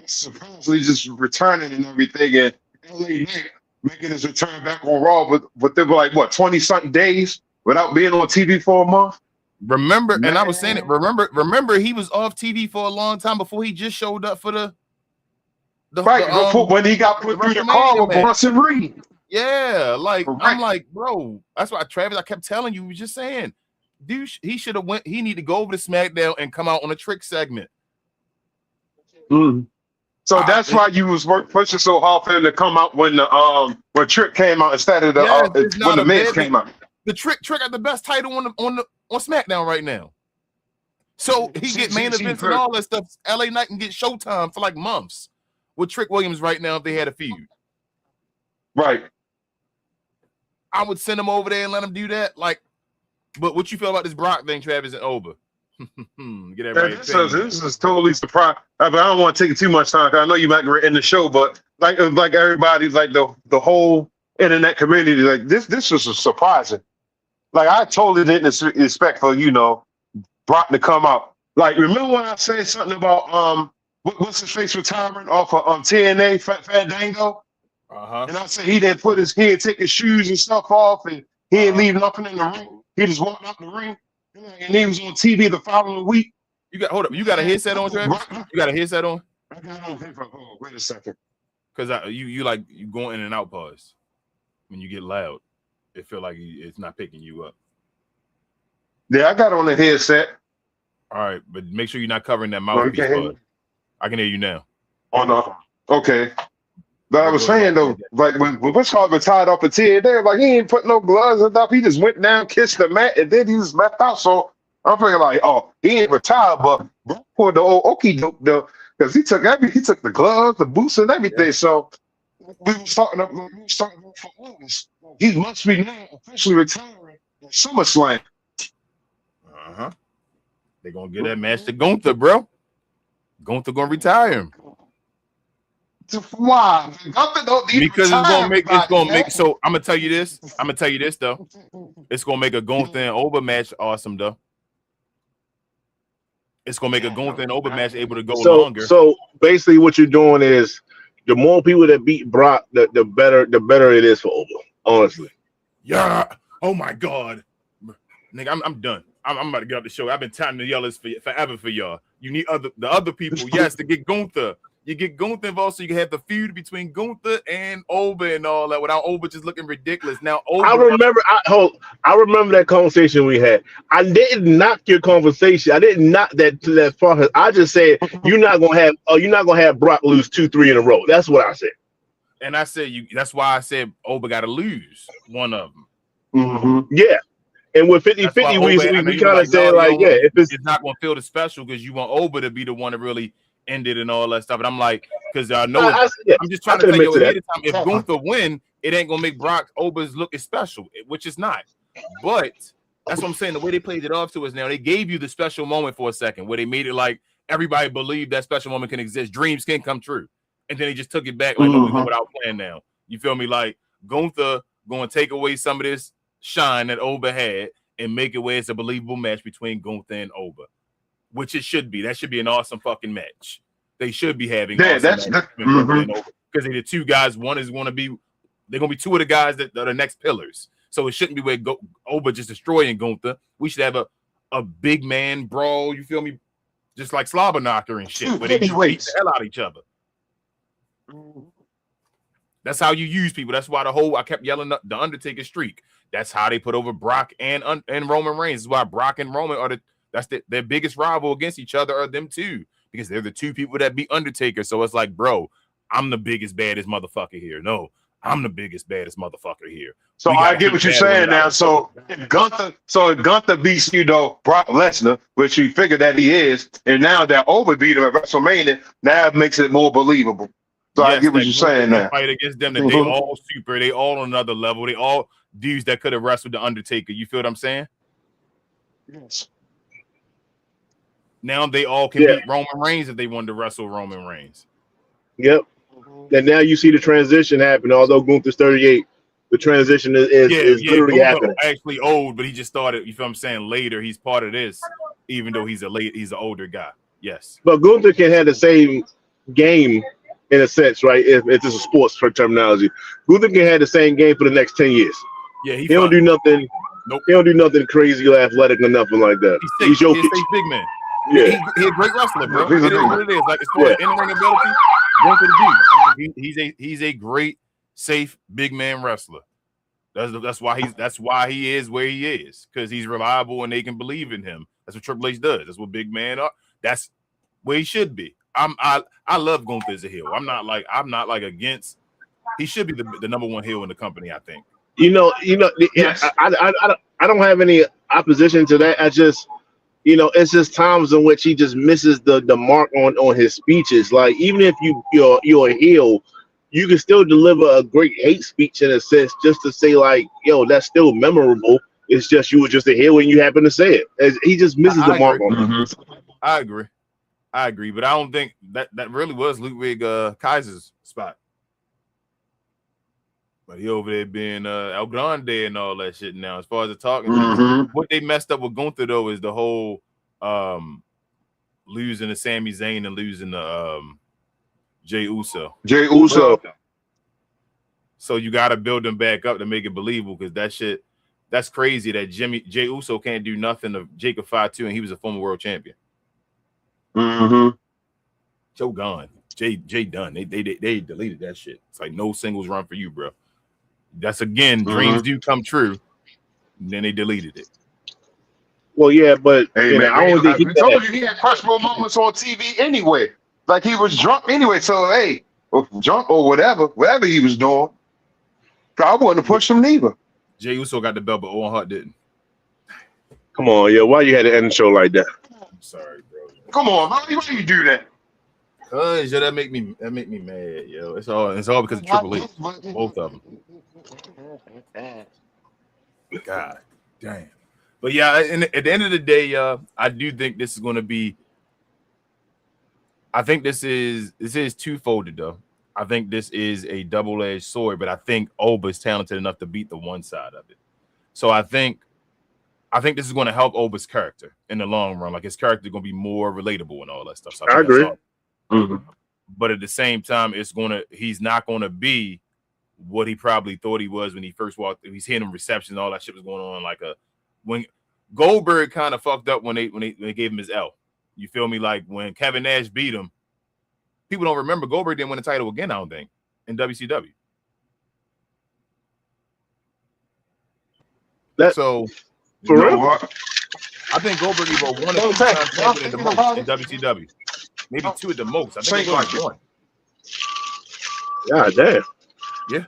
supposedly just returning and everything, and LA Knight making his return back on Raw, but they were like, what, 20-something days without being on TV for a month? Remember, man. And I was saying it. Remember, he was off TV for a long time before he just showed up for the when he got put through the car with Bronson Reed. Yeah, I'm like, bro. That's why Travis, I kept telling you, was just saying, dude, he should have went. He need to go over to SmackDown and come out on a Trick segment. Mm. So that's why you was pushing so hard for him to come out when Trick came out instead of when the Miz came out. The Trick got the best title on SmackDown right now. So he get main events and all that stuff. LA Knight can get Showtime for like months with Trick Williams right now if they had a feud. Right. I would send him over there and let him do that. But what you feel about this Brock thing, Travis and Oba? Get everybody. This is totally surprised. I don't want to take too much time. I know you might be in the show, but like everybody's like the whole internet community, like this was surprising. Like I totally didn't expect for Brock to come out. Like remember when I said something about what's his face retiring off of TNA Fandango? And I said he didn't take his shoes and stuff off, and he didn't leave nothing in the ring. He just walked out the ring, and he was on TV the following week. Hold up. You got a headset on, Travis? You got a headset on? I got on paper. Oh, wait a second. Because you going in and out pause. When you get loud, it feel like it's not picking you up. Yeah, I got on the headset. All right, but make sure you're not covering that mouthpiece. I can hear you now. Oh no. Okay. But I was saying though, like when Wishart was tied up a tear there, like he ain't put no gloves and stuff. He just went down, kissed the mat, and then he just left out. So I'm thinking like, oh, he ain't retired, but for the old okey doke though, because he took the gloves, the boots, and everything. Yeah. So we was talking for August. He must be now officially retiring at SummerSlam. They're gonna get that match to Gunther, bro. Gunther gonna retire him. Why? Because it's gonna make. So I'm gonna tell you this though. It's gonna make a Gunther and Oba match awesome though. It's gonna make a Gunther and Oba match able to go longer. So basically, what you're doing is the more people that beat Brock, the better it is for Oba. Honestly. Yeah. Oh my God, nigga, I'm done. I'm about to get off the show. I've been trying to yell this forever for y'all. You need the other people, yes, to get Gunther. You get Gunther involved, so you can have the feud between Gunther and Oba and all that without Oba just looking ridiculous. Now, Oba, I remember that conversation we had. I didn't knock your conversation. I didn't knock that to that far. I just said you're not gonna have Brock lose 2-3 in a row. That's what I said. And I said that's why I said Oba got to lose one of them. Mm-hmm. Yeah. And with 50-50, we kind of said if it's not going to feel the special because you want Oba to be the one to really end it and all that stuff. And I'm like, because I know I'm just trying to tell you ahead of time. If Gunther win, it ain't going to make Oba's look as special, which is not. But that's what I'm saying. The way they played it off to us now, they gave you the special moment for a second where they made it like everybody believed that special moment can exist. Dreams can come true. And then they just took it back like, no, we're going without plan now. You feel me? Like Gunther going to take away some of this shine that Oba had and make it where it's a believable match between Gunther and Oba, which it should be. That should be an awesome fucking match. They should be having because they're the two guys. One is going to be, they're going to be two of the guys that are the next pillars. So it shouldn't be where Oba just destroying Gunther. We should have a big man brawl, you feel me? Just like Slobber Knocker and shit, where they just beat the hell out of each other. That's how you use people. That's why I kept yelling the Undertaker streak. That's how they put over Brock and Roman Reigns. This is why Brock and Roman are their biggest rival against each other are them two, because they're the two people that beat Undertaker. So it's like, bro, I'm the biggest, baddest motherfucker here. No, I'm the biggest, baddest motherfucker here. So I get what you're saying now. So if Gunther beats, Brock Lesnar, which you figure that he is, and now that Oba beat him at WrestleMania, now it makes it more believable. So yes, I get what you're saying now. Fight against them, that they all super, they all on another level. They all dudes that could have wrestled the Undertaker. You feel what I'm saying? Yes. Now they all can beat Roman Reigns if they wanted to wrestle Roman Reigns. Yep. And now you see the transition happen. Although Gunther's 38, the transition is literally happening. Actually old, but he just started. You feel what I'm saying? Later, he's part of this, even though he's an older guy. Yes. But Gunther can have the same game in a sense, right? If this is sports for terminology, Gunther can have the same game for the next 10 years. Yeah, he don't do nothing. Nope. He don't do nothing crazy or athletic or nothing like that. He's a big man. Yeah, he's a great wrestler, bro. It is what it is. Like as far as in-ring ability, Gunther the dude. He's a great, safe, big man wrestler. That's why he is where he is, because he's reliable and they can believe in him. That's what Triple H does. That's what big man are. That's where he should be. I love Gunther as a heel. I'm not like against. He should be the number one heel in the company, I think. Yes. I don't have any opposition to that. I just, it's just times in which he just misses the mark on his speeches. Like even if you're a heel, you can still deliver a great hate speech in a sense, just to say like, yo, that's still memorable. It's just you were just a heel and you happen to say it. He just misses the mark on it. I agree, but I don't think that really was Ludwig Kaiser's spot. But he over there being El Grande and all that shit now. As far as the talking, what they messed up with Gunther though is the whole losing to Sami Zayn and losing to Jey Uso. So you got to build them back up to make it believable, because that's crazy that Jey Uso can't do nothing to Jacob Fatu, and he was a former world champion. Joe gone. Jay done. They deleted that shit. It's like no singles run for you, bro. That's again, dreams do come true. And then they deleted it. Well, yeah, but hey, man, I told you he had questionable moments on TV anyway. Like he was drunk anyway. So hey, drunk or whatever he was doing, I wouldn't have pushed him neither. Jey Uso got the belt, but Owen Hart didn't. Come on, yo, why you had to end the show like that? I'm sorry, bro. Come on, man. Why do you do that? Cause that make me mad, yo. It's all because of Triple H. Both of them. God damn. But yeah, at the end of the day, I do think this is going to be. I think this is two-folded though. I think this is a double-edged sword, but I think Oba is talented enough to beat the one side of it. So I think this is going to help Oba's character in the long run. Like his character is going to be more relatable and all that stuff. So I agree. But at the same time, he's not going to be what he probably thought he was when he first walked. He's hitting reception, all that shit was going on. When Goldberg kind of fucked up when they gave him his L. You feel me? Like when Kevin Nash beat him, people don't remember Goldberg didn't win the title again, I don't think, in WCW. For real? I think Goldberg either won or two times champion the most in WCW. Maybe two at the most. I think it was like one. God damn. Yeah.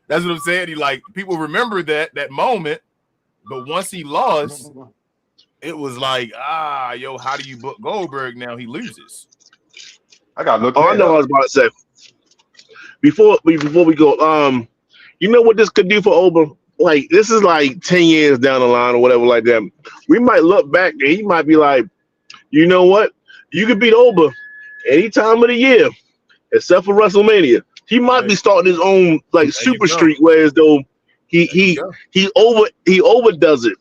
That's what I'm saying. People remember that moment, but once he lost, it was like, yo, how do you book Goldberg now? He loses. I gotta look. I know what I was about to say. Before we go, you know what this could do for Oba like this is like 10 years down the line or whatever like that. We might look back and he might be like, you know what? You could beat Oba any time of the year except for WrestleMania. He might be starting his own like super streak, whereas though he overdoes it.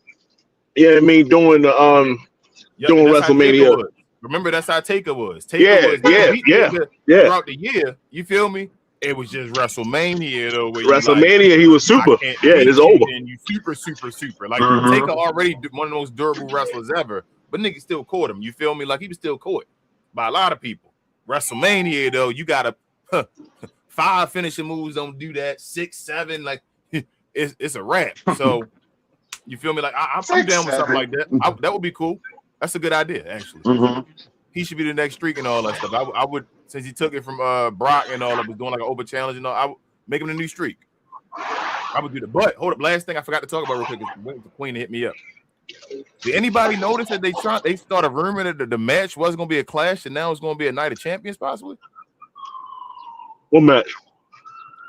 You know what I mean? During the doing WrestleMania. Remember, that's how Taker was. Taker was throughout the year. You feel me? It was just WrestleMania though. Where WrestleMania, he was super. Yeah, it's over. And you super. Like Taker already one of the most durable wrestlers ever, but nigga still caught him. You feel me? Like he was still caught by a lot of people. WrestleMania though, you gotta 5 finishing moves. Don't do that. 6, 7, like it's a wrap. So you feel me? Like I'm down with something like that. That would be cool. That's a good idea, actually. He should be the next streak and all that stuff. I would, since he took it from Brock and all that, was doing like an open challenge and all, I would make him the new streak. I would do that. But hold up, last thing I forgot to talk about real quick is waiting for Queen to hit me up. Did anybody notice that they started rumoring that the match was going to be a clash and now it's going to be a Night of Champions possibly? What match?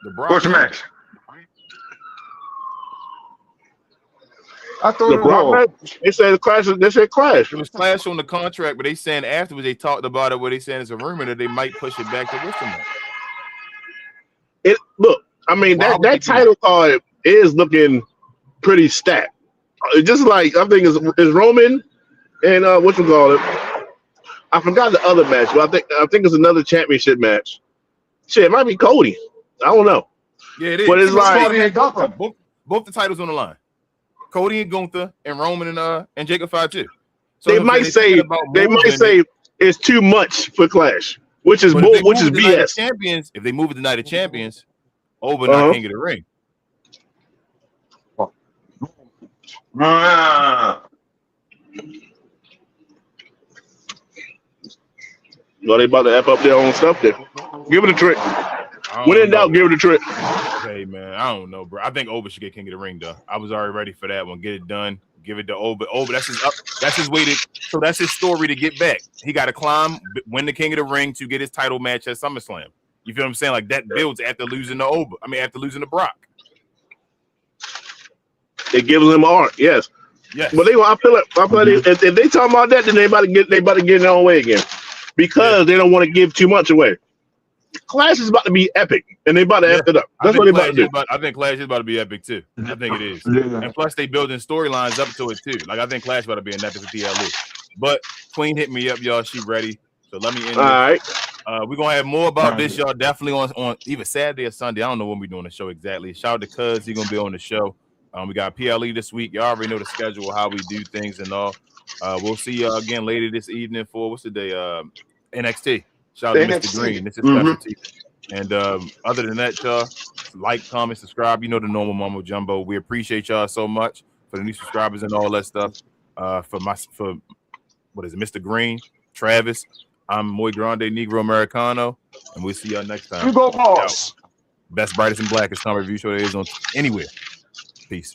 The Brock. What's the match? I thought the Brock match. They said clash. They said clash. It was clash on the contract, but they saying afterwards they talked about it. Where they saying it's a rumor that they might push it back to WrestleMania. Look, I mean that title card is looking pretty stacked. Just like I think it's Roman and what you call it. I forgot the other match, but I think it's another championship match. Shit, it might be Cody. I don't know. Yeah, it is. But it's like both the titles on the line. Cody and Gunther and Roman and Jacob Fire too. So they might say it's too much for Clash, which is BS. Champions, if they move it to Night of Champions, Oba not King of the Ring. Well, they about to F up their own stuff there. Give it a trick. When in doubt, give it a trick. Hey man, I don't know, bro. I think Oba should get King of the Ring though. I was already ready for that one. Get it done. Give it to Oba. That's his way to. So that's his story to get back. He got to climb, win the King of the Ring to get his title match at SummerSlam. You feel what I'm saying? Like that builds after losing to Oba. I mean, after losing to Brock. It gives them art, yes. Yes. But I feel like if they talk about that, then they about to get their own way again, because they don't want to give too much away. Clash is about to be epic, and they about to F it up. That's what they about to do. I think Clash is about to be epic too. I think it is. And plus, they building storylines up to it too. Like I think Clash is about to be an epic with PLE. But Queen hit me up, y'all. She ready. So let me end. All right. We're gonna have more about this, y'all. Definitely on either Saturday or Sunday. I don't know when we're doing the show exactly. Shout out to Cuz. He's gonna be on the show. We got PLE this week. Y'all already know the schedule, how we do things and all. We'll see y'all again later this evening for what's the day? NXT. Shout out to Mr. Green. This is specialty. And other than that, y'all, like, comment, subscribe. You know the normal mumbo jumbo. We appreciate y'all so much for the new subscribers and all that stuff. For what is it, Mr. Green, Travis. I'm Muy Grande Negro Americano, and we'll see y'all next time. You go, boss. Best, brightest, and blackest time review show there is on anywhere. Peace.